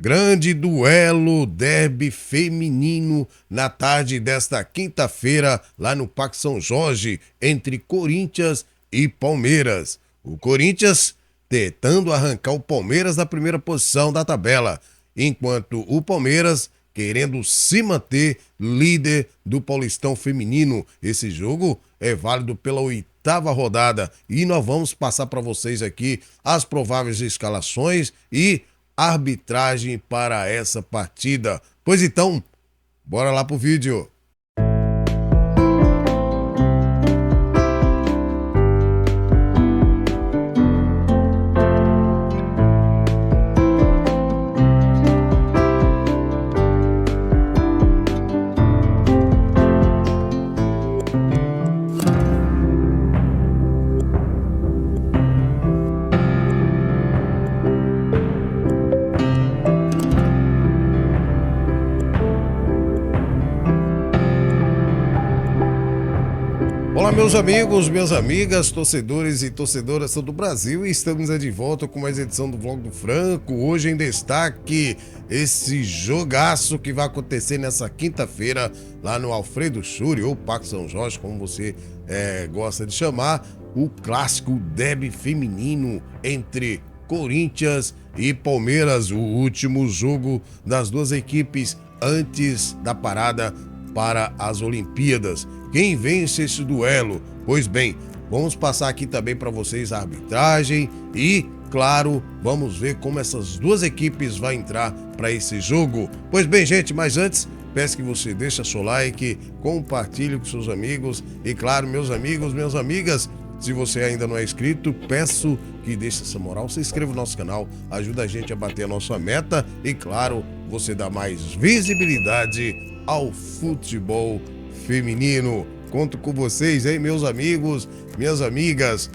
Grande duelo derby feminino na tarde desta quinta-feira, lá no Parque São Jorge, entre Corinthians e Palmeiras. O Corinthians tentando arrancar o Palmeiras da primeira posição da tabela, enquanto o Palmeiras querendo se manter líder do Paulistão Feminino. Esse jogo é válido pela oitava rodada e nós vamos passar para vocês aqui as prováveis escalações e arbitragem para essa partida. Pois então, bora lá pro vídeo. Olá, meus amigos, minhas amigas, torcedores e torcedoras do Brasil, e estamos de volta com mais edição do Vlog do Franco. Hoje em destaque esse jogaço que vai acontecer nessa quinta-feira lá no Alfredo Schuri, ou Parque São Jorge, como você gosta de chamar, o clássico derby feminino entre Corinthians e Palmeiras, o último jogo das duas equipes antes da parada para as Olimpíadas. Quem vence esse duelo? Pois bem, vamos passar aqui também para vocês a arbitragem e, claro, vamos ver como essas duas equipes vão entrar para esse jogo. Pois bem, gente, mas antes, peço que você deixe seu like, compartilhe com seus amigos e, claro, meus amigos, minhas amigas, se você ainda não é inscrito, peço que deixe essa moral, se inscreva no nosso canal, ajuda a gente a bater a nossa meta e, claro, você dá mais visibilidade ao futebol feminino. Conto com vocês, hein, meus amigos, minhas amigas.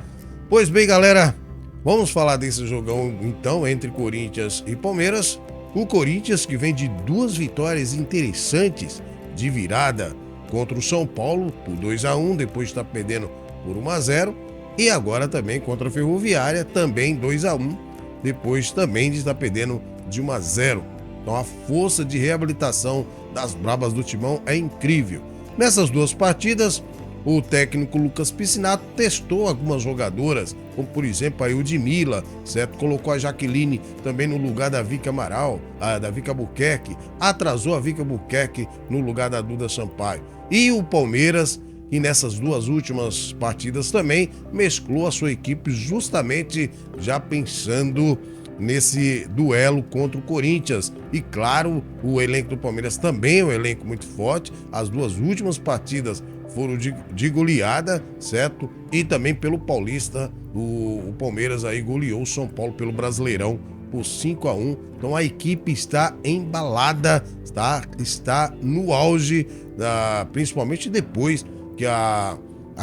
Pois bem, galera, vamos falar desse jogão, então, entre Corinthians e Palmeiras. O Corinthians que vem de duas vitórias interessantes de virada contra o São Paulo por 2-1, depois está perdendo por 1-0, e agora também contra a Ferroviária, também 2-1, depois também de estar perdendo de 1-0. Então a força de reabilitação das Brabas do Timão é incrível. Nessas duas partidas, o técnico Lucas Piscinato testou algumas jogadoras, como por exemplo a Eudmila, certo? Colocou a Jaqueline também no lugar da Vicky Amaral, da Vicky Albuquerque, atrasou a Vicky Albuquerque no lugar da Duda Sampaio. E o Palmeiras, que nessas duas últimas partidas também mesclou a sua equipe justamente já pensando nesse duelo contra o Corinthians. E claro, o elenco do Palmeiras também é um elenco muito forte. As duas últimas partidas foram de goleada, certo? E também pelo Paulista, o Palmeiras aí goleou o São Paulo pelo Brasileirão por 5-1. Então a equipe está embalada, está no auge, principalmente depois que a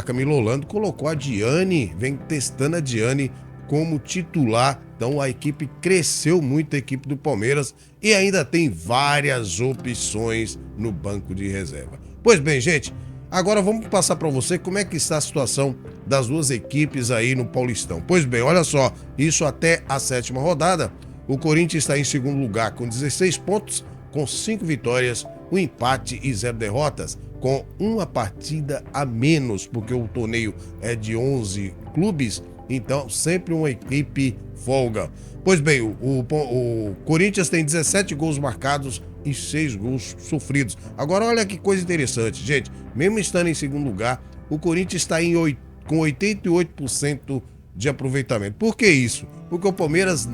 Camila Holanda colocou a Diane, vem testando a Diane como titular. Então a equipe cresceu muito, a equipe do Palmeiras, e ainda tem várias opções no banco de reserva. Pois bem, gente, agora vamos passar para você como é que está a situação das duas equipes aí no Paulistão. Pois bem, olha só, isso até a sétima rodada. O Corinthians está em segundo lugar com 16 pontos, com 5 vitórias, 1 empate e 0 derrotas, com uma partida a menos, porque o torneio é de 11 clubes, então sempre uma equipe folga. Pois bem, o Corinthians tem 17 gols marcados e 6 gols sofridos. Agora olha que coisa interessante, gente, mesmo estando em segundo lugar, o Corinthians está com 88% de aproveitamento. Por que isso? Porque o Palmeiras,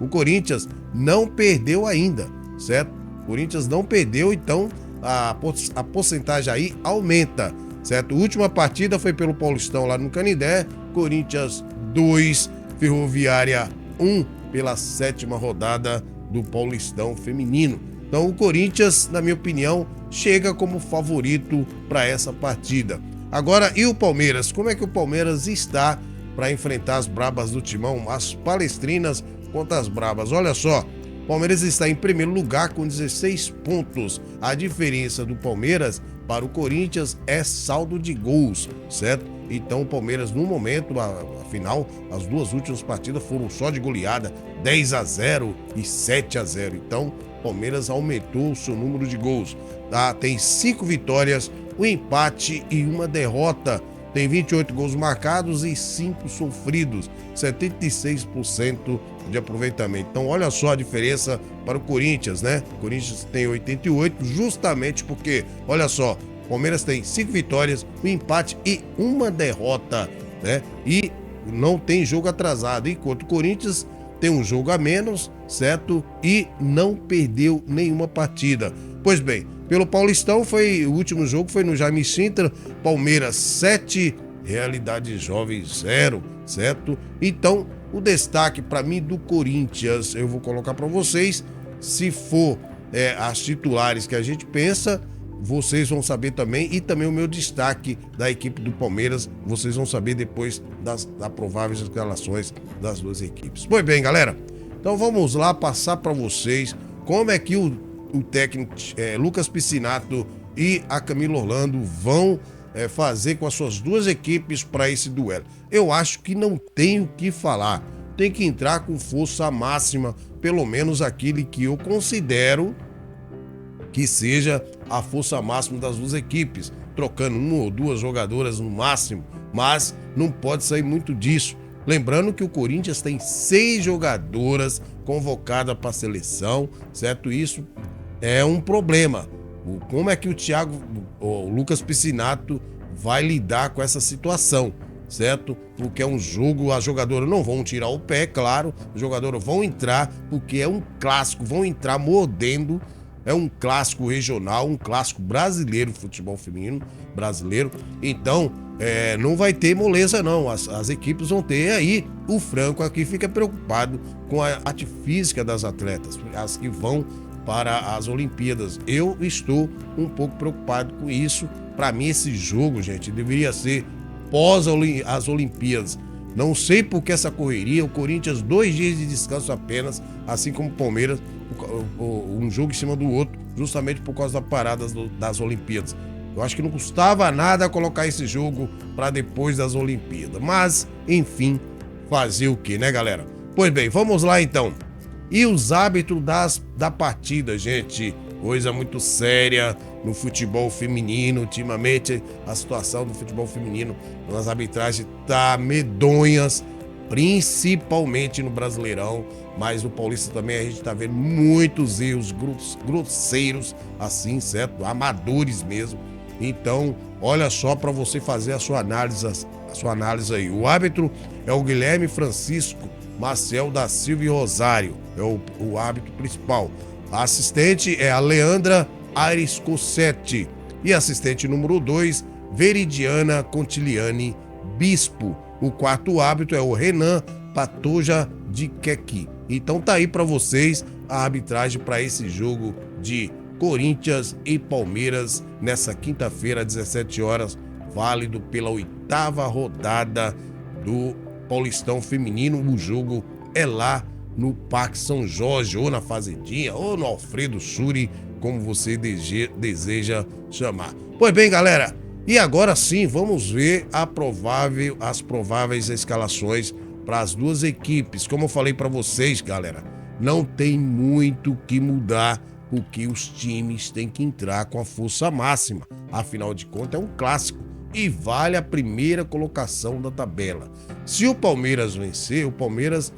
o Corinthians não perdeu ainda, certo? O Corinthians não perdeu, então a porcentagem aí aumenta, certo? A última partida foi pelo Paulistão lá no Canindé, Corinthians 2, Ferroviária 1, pela sétima rodada do Paulistão feminino. Então o Corinthians, na minha opinião, chega como favorito para essa partida. Agora, e o Palmeiras? Como é que o Palmeiras está para enfrentar as Brabas do Timão, as palestrinas contra as Brabas? Olha só, o Palmeiras está em primeiro lugar com 16 pontos. A diferença do Palmeiras para o Corinthians é saldo de gols, certo? Então o Palmeiras, no momento, afinal, as duas últimas partidas foram só de goleada, 10-0 e 7-0. Então o Palmeiras aumentou o seu número de gols. Tá? Tem 5 vitórias, um empate e uma derrota. Tem 28 gols marcados e 5 sofridos, 76% de aproveitamento. Então, olha só a diferença para o Corinthians, né? O Corinthians tem 88, justamente porque, olha só, o Palmeiras tem 5 vitórias, um empate e uma derrota, né? E não tem jogo atrasado, enquanto o Corinthians tem um jogo a menos, certo? E não perdeu nenhuma partida. Pois bem, pelo Paulistão, o último jogo foi no Jaime Sintra, Palmeiras 7, Realidade Jovem 0, certo? Então, o destaque para mim do Corinthians, eu vou colocar para vocês, se for as titulares que a gente pensa, vocês vão saber também, e também o meu destaque da equipe do Palmeiras, vocês vão saber depois das prováveis escalações das duas equipes. Pois bem, galera, então vamos lá passar para vocês como é que o técnico Lucas Piscinato e a Camila Orlando vão fazer com as suas duas equipes para esse duelo. Eu acho que não tem o que falar, tem que entrar com força máxima, pelo menos aquele que eu considero que seja a força máxima das duas equipes, trocando uma ou duas jogadoras no máximo, mas não pode sair muito disso. Lembrando que o Corinthians tem 6 jogadoras convocadas para a seleção, certo? Isso é um problema. Como é que o Lucas Piscinato vai lidar com essa situação, certo? Porque é um jogo, as jogadoras não vão tirar o pé, claro, as jogadoras vão entrar, porque é um clássico, vão entrar mordendo. É um clássico regional, um clássico brasileiro, futebol feminino brasileiro. Então, não vai ter moleza, não. As equipes vão ter aí. O Franco aqui fica preocupado com a arte física das atletas, as que vão para as Olimpíadas. Eu estou um pouco preocupado com isso. Para mim, esse jogo, gente, deveria ser pós as Olimpíadas. Não sei por que essa correria. O Corinthians, 2 dias de descanso apenas, assim como o Palmeiras, um jogo em cima do outro, justamente por causa da parada das Olimpíadas. Eu acho que não custava nada colocar esse jogo para depois das Olimpíadas. Mas, enfim, fazer o que, né, galera? Pois bem, vamos lá então. E os árbitros da partida, gente? Coisa muito séria no futebol feminino. Ultimamente, a situação do futebol feminino nas arbitragens tá medonhas, principalmente no Brasileirão, mas no Paulista também a gente tá vendo muitos erros grosseiros, assim, certo? Amadores mesmo. Então, olha só para você fazer a sua análise aí. O árbitro é o Guilherme Francisco Marcel da Silva e Rosário, é o árbitro principal. A assistente é a Leandra Aires Cossetti e assistente número 2, Veridiana Contiliani Bispo. O quarto árbitro é o Renan Patoja de Quequi. Então tá aí para vocês a arbitragem para esse jogo de Corinthians e Palmeiras nessa quinta-feira, 17 horas, válido pela 8ª rodada do Paulistão Feminino. O jogo é lá no Parque São Jorge, ou na Fazendinha, ou no Alfredo Suri, como você deseja chamar. Pois bem, galera, e agora sim, vamos ver as prováveis escalações para as duas equipes. Como eu falei para vocês, galera, não tem muito o que mudar, porque os times têm que entrar com a força máxima. Afinal de contas, é um clássico e vale a primeira colocação da tabela. Se o Palmeiras vencer, o Palmeiras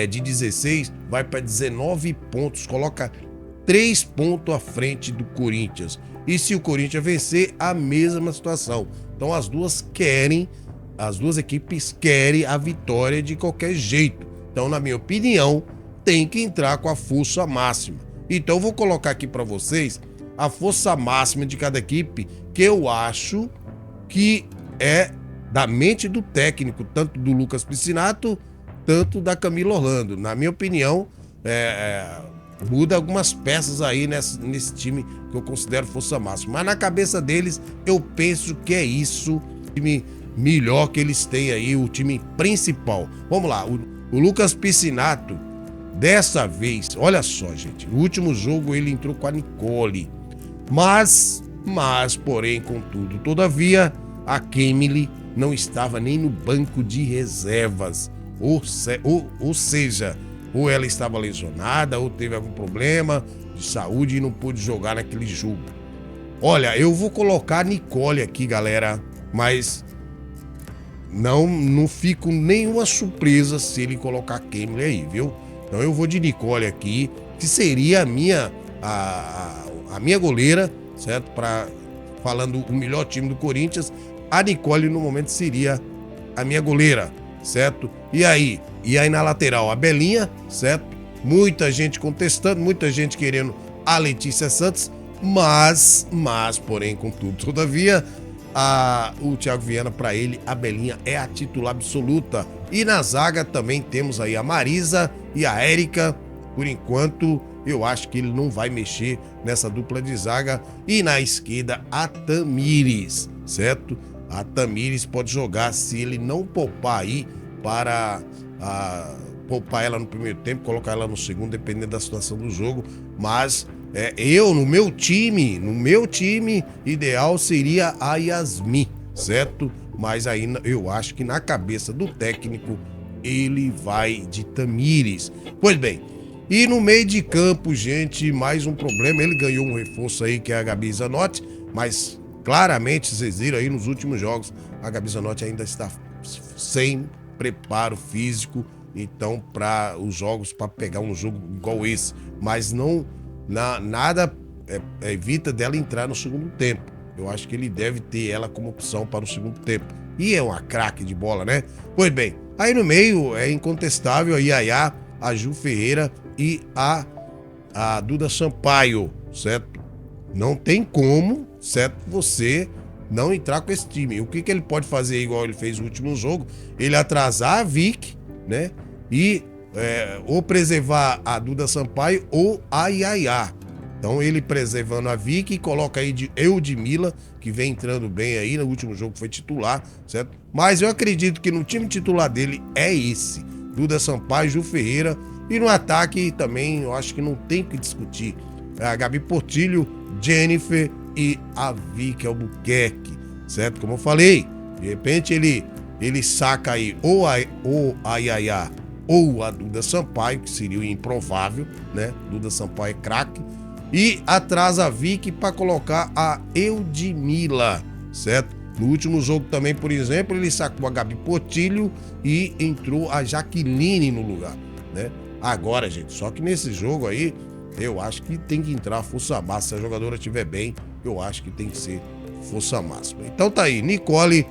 de 16 vai para 19 pontos, coloca 3 pontos à frente do Corinthians. E se o Corinthians vencer, a mesma situação. Então as duas equipes querem a vitória de qualquer jeito. Então, na minha opinião, tem que entrar com a força máxima. Então eu vou colocar aqui para vocês a força máxima de cada equipe, que eu acho que é da mente do técnico, tanto do Lucas Piscinato, tanto da Camila Orlando. Na minha opinião, muda algumas peças aí nesse time que eu considero força máxima. Mas na cabeça deles, eu penso que é isso, o time melhor que eles têm aí, o time principal. Vamos lá, o Lucas Piscinato, dessa vez, olha só, gente, no último jogo ele entrou com a Nicole, mas, porém, contudo, todavia, a Kemily não estava nem no banco de reservas. Ou seja, ou ela estava lesionada, ou teve algum problema de saúde e não pôde jogar naquele jogo. Olha, eu vou colocar a Nicole aqui, galera, mas não fico nenhuma surpresa se ele colocar a Kemily aí, viu? Então eu vou de Nicole aqui, que seria a minha goleira, certo? Falando o melhor time do Corinthians, a Nicole no momento seria a minha goleira, certo? E aí na lateral, a Belinha, certo? Muita gente contestando, muita gente querendo a Letícia Santos, mas, porém, contudo, todavia, o Thiago Viana, para ele, a Belinha é a titular absoluta. E na zaga também temos aí a Marisa e a Érica. Por enquanto, eu acho que ele não vai mexer nessa dupla de zaga. E na esquerda, a Tamires, certo? A Tamires pode jogar se ele não poupar aí para poupar ela no primeiro tempo, colocar ela no segundo, dependendo da situação do jogo. Mas no meu time ideal seria a Yasmin, certo? Mas aí eu acho que na cabeça do técnico ele vai de Tamires. Pois bem, e no meio de campo, gente, mais um problema. Ele ganhou um reforço aí que é a Gabi Zanotti, mas claramente vocês viram aí nos últimos jogos, a Gabi Zanotti ainda está sem preparo físico, então para os jogos, para pegar um jogo igual esse, mas nada evita dela entrar no segundo tempo. Eu acho que ele deve ter ela como opção para o segundo tempo. E é uma craque de bola, né? Pois bem, aí no meio é incontestável a Yaya, a Ju Ferreira e a Duda Sampaio, certo? Não tem como, certo, você não entrar com esse time. O que ele pode fazer, igual ele fez no último jogo? Ele atrasar a Vic, né? E ou preservar a Duda Sampaio ou a Yaya. Então ele preservando a Vicky, coloca aí de Eudmila, que vem entrando bem aí, no último jogo foi titular, certo? Mas eu acredito que no time titular dele é esse, Duda Sampaio, Ju Ferreira, e no ataque também eu acho que não tem o que discutir. A Gabi Portillo, Jennifer e a Vicky Albuquerque, certo? Como eu falei, de repente ele saca aí ou a Yaya ou a Duda Sampaio, que seria o improvável, né? Duda Sampaio é craque. E atrás a Vicky para colocar a Eudmila, certo? No último jogo também, por exemplo, ele sacou a Gabi Portillo e entrou a Jaqueline no lugar, né? Agora, gente, só que nesse jogo aí, eu acho que tem que entrar força máxima. Se a jogadora estiver bem, eu acho que tem que ser força máxima. Então tá aí, Nicole,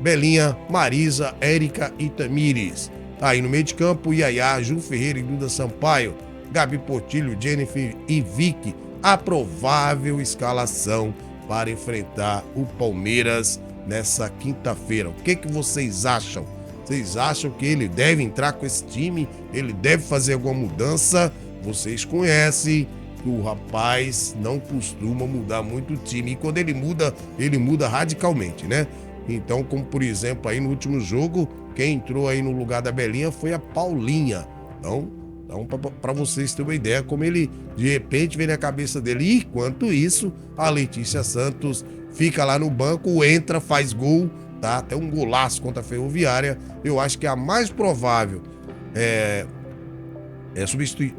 Belinha, Marisa, Érica e Tamires. Tá aí no meio de campo, Yaya, Ju Ferreira e Duda Sampaio, Gabi Portillo, Jennifer e Vicky, a provável escalação para enfrentar o Palmeiras nessa quinta-feira. O que vocês acham? Vocês acham que ele deve entrar com esse time? Ele deve fazer alguma mudança? Vocês conhecem que o rapaz não costuma mudar muito o time. E quando ele muda radicalmente, né? Então, como por exemplo, aí no último jogo, quem entrou aí no lugar da Belinha foi a Paulinha. Então para vocês terem uma ideia como ele, de repente, vem na cabeça dele. E, enquanto isso, a Letícia Santos fica lá no banco, entra, faz gol, tá? Até um golaço contra a Ferroviária. Eu acho que a mais provável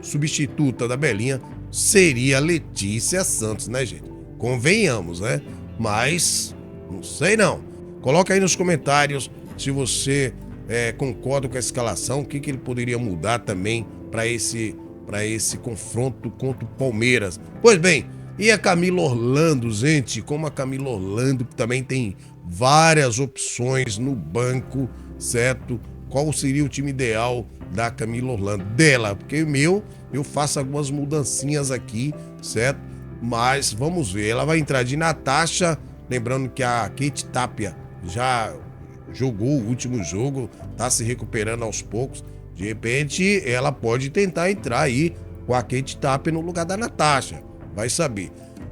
substituta da Belinha seria a Letícia Santos, né, gente? Convenhamos, né? Mas, não sei não. Coloca aí nos comentários se você concorda com a escalação, o que ele poderia mudar também para esse confronto contra o Palmeiras. Pois bem, e a Camila Orlando, gente? Como a Camila Orlando também tem várias opções no banco, certo? Qual seria o time ideal da Camila Orlando? Dela, porque eu faço algumas mudancinhas aqui, certo? Mas vamos ver, ela vai entrar de Natasha, lembrando que a Kate Tapia já jogou o último jogo, tá se recuperando aos poucos. De repente, ela pode tentar entrar aí com a Kate Tapia no lugar da Natasha. Vai saber.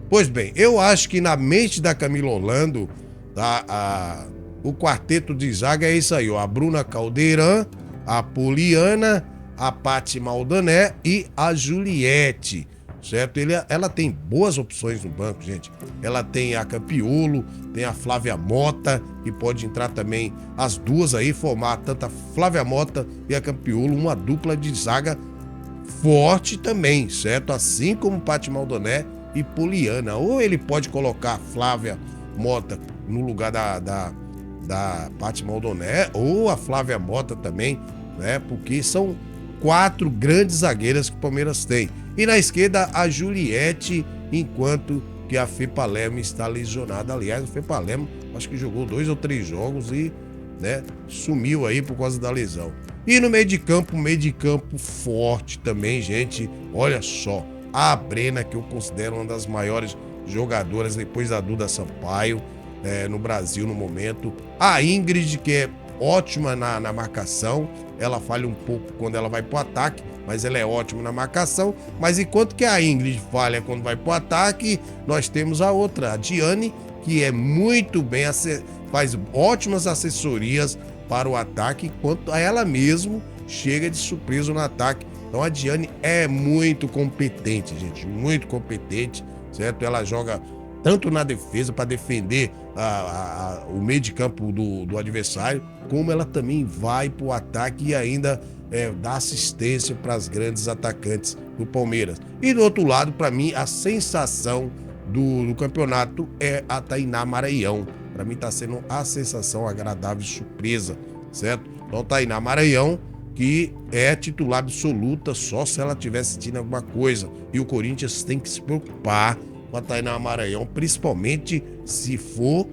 Pois bem, eu acho que na mente da Camila Orlando, o quarteto de zaga é isso aí, ó. A Bruna Caldeirão, a Poliana, a Paty Maldané e a Juliette. certo? Ela tem boas opções no banco, gente. Ela tem a Campiolo, tem a Flávia Mota, que pode entrar também as duas aí, formar tanto a Flávia Mota e a Campiolo, uma dupla de zaga forte também, certo? Assim como Paty Maldoné e Poliana. Ou ele pode colocar a Flávia Mota no lugar da Paty Maldoné, ou a Flávia Mota também, né? Porque são 4 grandes zagueiras que o Palmeiras tem. E na esquerda, a Juliette, enquanto que a Fê Palermo está lesionada. Aliás, a Fê Palermo acho que jogou 2 ou 3 jogos e, né, sumiu aí por causa da lesão. E no meio de campo forte também, gente. Olha só, a Brena, que eu considero uma das maiores jogadoras depois da Duda Sampaio, no Brasil no momento. A Ingrid, que é ótima na marcação. Ela falha um pouco quando ela vai pro ataque, mas ela é ótima na marcação. Mas enquanto que a Ingrid falha quando vai pro ataque, nós temos a outra, a Diane, que é muito bem, faz ótimas assessorias para o ataque, enquanto ela mesmo chega de surpresa no ataque. Então a Diane é muito competente, gente, muito competente, certo? Ela joga tanto na defesa para defender o meio de campo do adversário, como ela também vai para o ataque e ainda dá assistência para as grandes atacantes do Palmeiras. E do outro lado, para mim, a sensação do campeonato é a Tainá Maranhão. Para mim está sendo a sensação agradável e surpresa, certo? Então Tainá Maranhão, que é titular absoluta só se ela estiver sentindo alguma coisa. E o Corinthians tem que se preocupar com a Tainá Maranhão, principalmente se for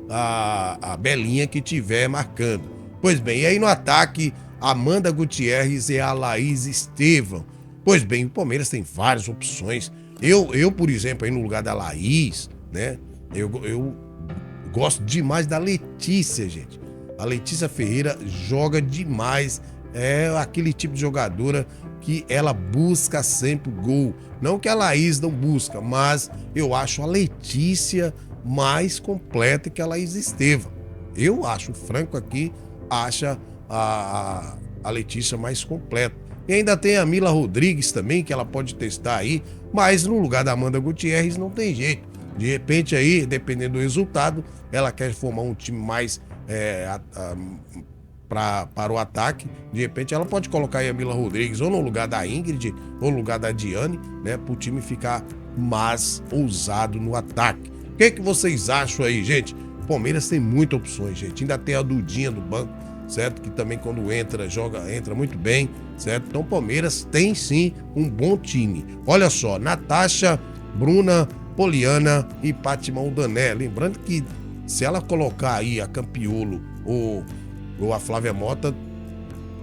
a Belinha que estiver marcando. Pois bem, e aí no ataque, Amanda Gutierrez e a Laís Estevão. Pois bem, o Palmeiras tem várias opções. Eu, por exemplo, aí no lugar da Laís, né? Eu gosto demais da Letícia, gente. A Letícia Ferreira joga demais. É aquele tipo de jogadora que ela busca sempre gol. Não que a Laís não busca, mas eu acho a Letícia mais completa que a Laís Estevão. Eu acho, o Franco aqui acha a Letícia mais completa. E ainda tem a Mila Rodrigues também, que ela pode testar aí, mas no lugar da Amanda Gutierrez não tem jeito. De repente aí, dependendo do resultado, ela quer formar um time mais para o ataque. De repente ela pode colocar aí a Mila Rodrigues ou no lugar da Ingrid ou no lugar da Diane, né, para o time ficar mais ousado no ataque. O que vocês acham aí, gente? O Palmeiras tem muitas opções, gente. Ainda tem a Dudinha do banco, certo? Que também quando entra muito bem, certo? Então o Palmeiras tem sim um bom time. Olha só, Natasha, Bruna, Poliana e Paty Maldoné. Lembrando que se ela colocar aí a Campiolo ou a Flávia Mota,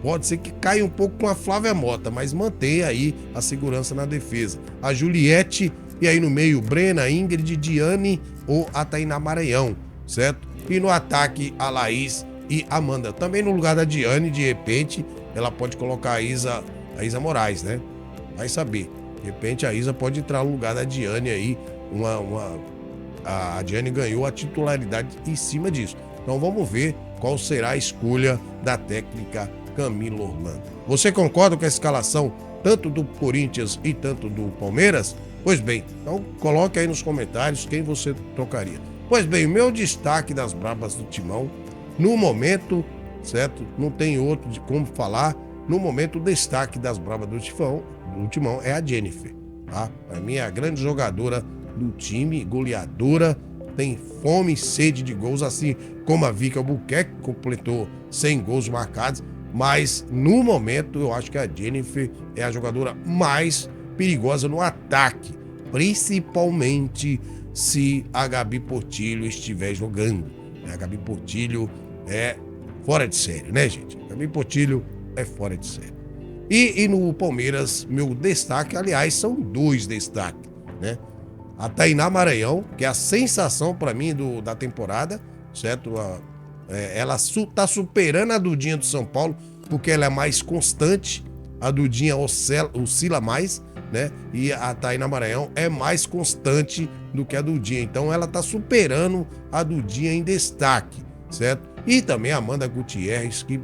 pode ser que caia um pouco com a Flávia Mota, mas mantenha aí a segurança na defesa. A Juliette e aí no meio Brena, Ingrid, Diane ou a Tainá Maranhão, certo? E no ataque a Laís e Amanda. Também no lugar da Diane, de repente, ela pode colocar a Isa Moraes, né? Vai saber. De repente a Isa pode entrar no lugar da Diane aí. A Diane ganhou a titularidade em cima disso. Então vamos ver qual será a escolha da técnica Camilo Orlando. Você concorda com a escalação tanto do Corinthians e tanto do Palmeiras? Pois bem, então coloque aí nos comentários quem você trocaria. Pois bem, o meu destaque das Brabas do Timão, no momento, certo? Não tem outro de como falar. No momento, o destaque das Brabas do Timão é a Jennifer, tá? Para mim é a grande jogadora do time, goleadora, tem fome e sede de gols, assim como a Vicky Albuquerque, que completou 100 gols marcados. Mas no momento eu acho que a Jennifer é a jogadora mais perigosa no ataque, principalmente se a Gabi Portillo estiver jogando. A Gabi Portillo é fora de série, né, gente? A Gabi Portillo é fora de série. E no Palmeiras, meu destaque, aliás, são 2 destaques, né? A Tainá Maranhão, que é a sensação para mim da temporada, certo? Ela tá superando a Dudinha do São Paulo, porque ela é mais constante. A Dudinha oscila mais, né? E a Tainá Maranhão é mais constante do que a Dudinha. Então ela tá superando a Dudinha em destaque, certo? E também a Amanda Gutierrez, que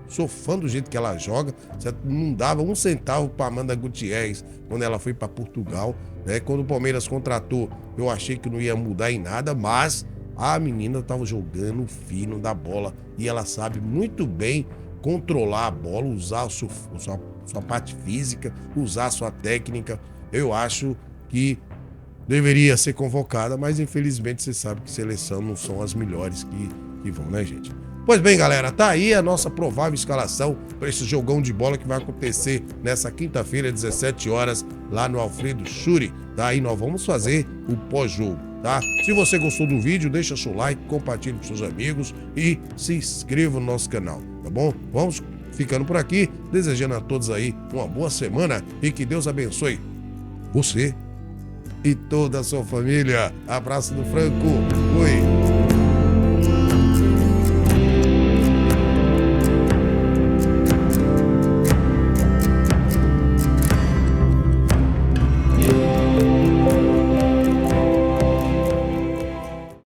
sou fã do jeito que ela joga. Certo? Não dava um centavo pra Amanda Gutierrez quando ela foi pra Portugal, né? Quando o Palmeiras contratou, eu achei que não ia mudar em nada, mas a menina tava jogando fino da bola e ela sabe muito bem controlar a bola, usar a sua parte física, usar a sua técnica. Eu acho que deveria ser convocada, mas infelizmente você sabe que seleção não são as melhores que vão, né, gente? Pois bem, galera, tá aí a nossa provável escalação para esse jogão de bola que vai acontecer nessa quinta-feira, 17 horas, lá no Alfredo Schuri. Daí nós vamos fazer o pós-jogo, tá? Se você gostou do vídeo, deixa seu like, compartilhe com seus amigos e se inscreva no nosso canal, tá bom? Vamos ficando por aqui, desejando a todos aí uma boa semana e que Deus abençoe você e toda a sua família. Abraço do Franco. Fui.